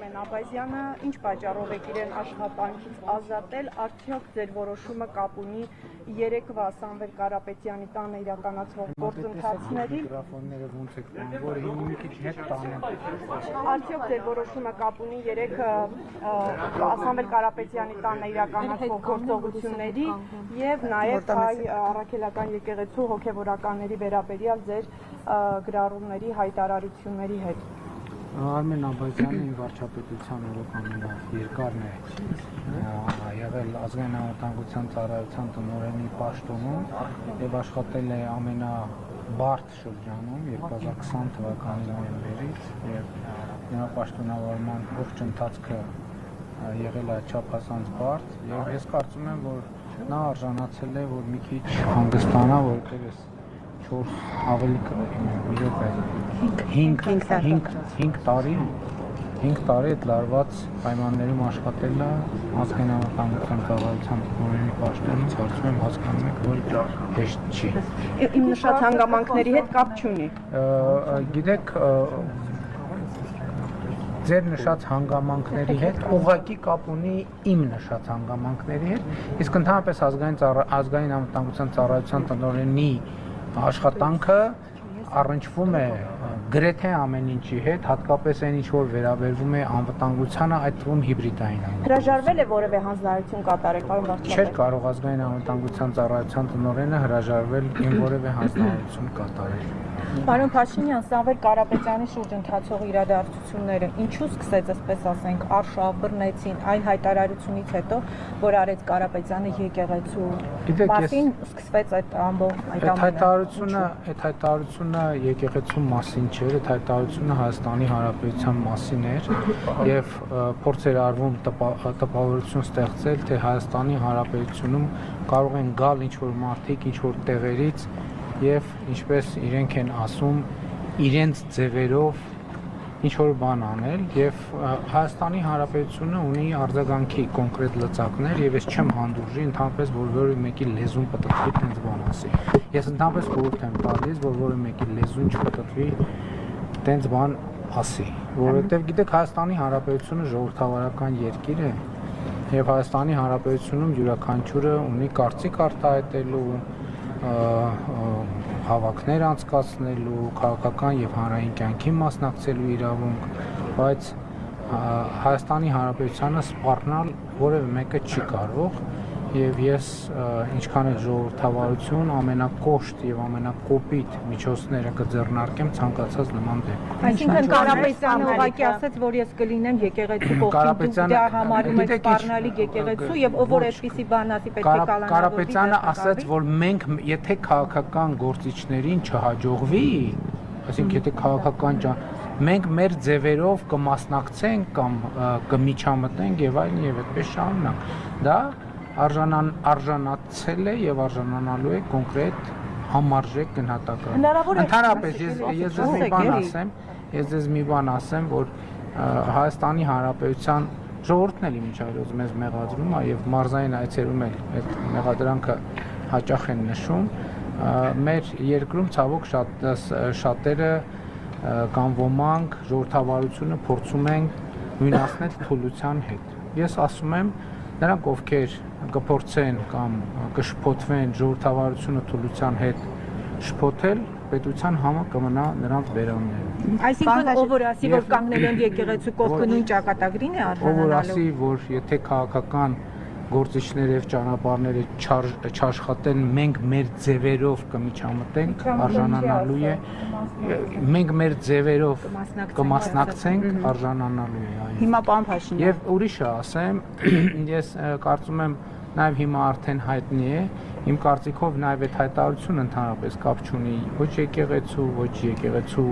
Արմեն Աբազյանը, ինչ պատճառով եք իրեն աշխատանքից ազատել, արդյոք ձեր որոշումը կապ ունի երեկվա Սամվել Կարապետյանի տանը իրականացվող գործընթացների։ Արդյոք ձեր որոշումը կապ ունի երեք Սամվել Կարապետյանի տանը իրականացվող գործողությունների եւ նաեւ հայ առաքելական եկեղեցու հոգեվորականների վերաբերյալ ձեր գրառումների հայտարարությունների հետ։ Արմեն Աբազյանը իմ վարչապետության օրոք ամենաերկարն է եղել ազգային անվտանգության ծառայության տնօրենի պաշտոնում եւ աշխատել է ամենաբարդ շրջանում 2020 թվականի նոյեմբերից եւ նրա պաշտոնավարման ողջ ընթացքը եղել է չափազանց բարդ եւ ես կարծում եմ որ նա արժանացել է որ մի քիչ հանգստանա որովհետեւ ես 4 ավելի մի րոպե 5 տարի այդ լարված պայմաններում աշխատելը ազգային անվտանգության ծառայության տնօրենի պաշտոնից կարծում եմ հասկանում եք որ հեշտ չի։ Իմ նշած հանգամանքների հետ կապ չունի։ Գիտեք ձեր նշած հանգամանքների հետ ուղղակի կապ ունի իմ նշած հանգամանքների հետ իսկ ընդհանրապես ազգային անվտանգության ծառայության տնօրենի աշխատանքը առնչվում է գրեթե ամեն ինչի հետ, հատկապես այն ինչ որ վերաբերվում է անվտանգությանը, այդ թվում հիբրիդային անվտանգության։ Հրաժարվել է որևէ հանձնարարություն կատարել, պարոն վարչապետ։ Չէր կարող ազգային անվտանգության ծառայության տնօրենը հրաժարվել որևէ հանձնարարություն կատարել։ Պարոն Փաշինյան, Սամվել Կարապետյանի շուրջ ընթացող իրադարձությունները ինչու սկսեց, այսպես ասենք, արշավ բռնեցին այն հայտարարությունից հետո, որ արեց Կարապետյանը եկեղեցու մասին սկսվեց այդ ամբողջ այդ հայտարարությունը եկեղեցու մասին չէր, այդ հայտարարությունը Հայաստանի Հանրապետության մասին էր եւ փորձ էր արվում տպավորություն ստեղծել, թե Հայաստանի Հանրապետությունում կարող են գալ ինչ-որ մարդիկ, ինչ-որ տեղերից եւ ինչպես իրենք են ասում իրենց ձևերով ինչ-որ բան անել եւ Հայաստանի Հանրապետությունը ունի արձագանքի կոնկրետ լծակներ եւ ես չեմ հանդուրժի ընդհանրապես որ որևէ մեկի լեզուն պտտվի տենց բան ասի։ Ես ընդհանրապես խորհուրդ եմ տալիս որ որևէ մեկի լեզուն չպտտվի տենց բան ասի, որովհետեւ գիտեք Հայաստանի Հանրապետությունը ժողովրդավարական երկիր է եւ Հայաստանի Հանրապետությունում յուրաքանչյուրը ունի կարծիք արտահայտելու հավաքներ անցկացնելու, քաղաքական եւ հանրային կյանքի մասնակցելու իրավունք, բայց Հայաստանի Հանրապետությանը սպառնալ որևէ մեկը չի կարող եւ ես ինչքան էլ ժողովրդավարություն ամենակոշտ եւ ամենակոպիտ միջոցները կձեռնարկեմ ցանկացած նման դեպքում։ Այսինքն Կարապետյանը ուղղակի ասաց, որ ես կլինեմ եկեղեցու կողքին, դուք դա համարում եք սպառնալի եկեղեցու եւ ով որ այսպիսի բան ասի պետք է կալանավորվի։ Կարապետյանը ասաց, որ մենք եթե քաղաքական գործիչներին չհաջողվի, այսինքն եթե քաղաքական մենք մեր ձևերով կմասնակցենք կամ կմիջամտնենք եւ այլն եւ այդպես շարունակ։ Դա արժանացել է եւ արժանանալու է կոնկրետ համարժեք գնահատական։ Ընդհանրապես ես ձեզ մի բան ասեմ, որ Հայաստանի Հանրապետության ժողովուրդն էլ իմիջիայլոց մեզ մեղադրում է եւ մարզային այցերում էլ այդ մեղադրանքը հաճախ են նշում։ Մեր երկրում ցավոք շատերը կամ ոմանք ժողովրդավարությունը փորձում են նույնացնել թուլության հետ։ Ես ասում եմ նրանք ովքեր կփորձեն կամ կշփոթվեն ժողովրդավարությունը թուլության հետ շփոթել, պետության համը կմնա նրանց բերաններում։ Այսինքն ով որ ասի, որ կանգնել են եկեղեցու կողքը նույն ճակատագրին է արժանանալու։ Ով որ ասի, որ եթե քաղաքական գործիչները եւ ճանապարհները չաշխատեն, մենք մեր ձևերով կմիջամտենք, արժանանալու է։ Մենք մեր ձևերով կմասնակցենք, արժանանալու է։ Հիմա պարոն Փաշինյան։ Եվ ուրիշը ասեմ, ես կարծում եմ նաեւ հիմա արդեն հայտնի է, իմ կարծիքով նաեւ այդ հայտարարությունը ընդհանրապես կապ չունի ոչ եկեղեցու, ոչ եկեղեցու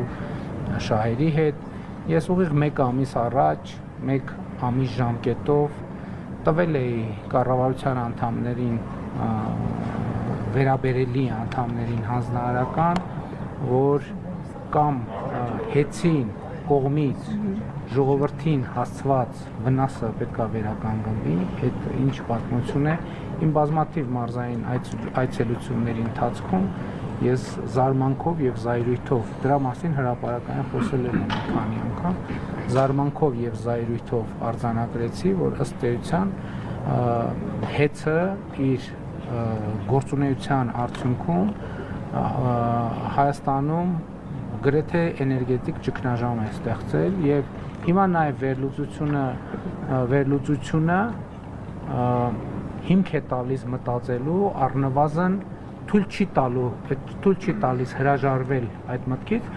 շահերի հետ։ Ես ուղիղ 1 ամիս առաջ, 1 ամիս ժամկետով տվել էի կառավարության անդամներին վերաբերելի անդամներին հանձնարարական, որ կամ հեծին կողմից ժողովրդին հասցված վնասը պետք է վերականգնվի, այդ ինչ պատմություն է, իմ բազմաթիվ մարզային այցելությունների ընթացքում ես զարմանքով եւ զայրույթով դրա մասին հրապարակային խոսել եմ մի քանի անգամ զարմանքով եւ զայրույթով արձանագրեցի, որ ըստ էության ՀԵՑ-ը իր գործունեության արդյունքում Հայաստանում գրեթե էներգետիկ ճգնաժամ է ստեղծել եւ հիմա նաեւ վերլուծությունը հիմք է տալիս մտածելու առնվազն թույլ չի տալիս հրաժարվել այդ մտքից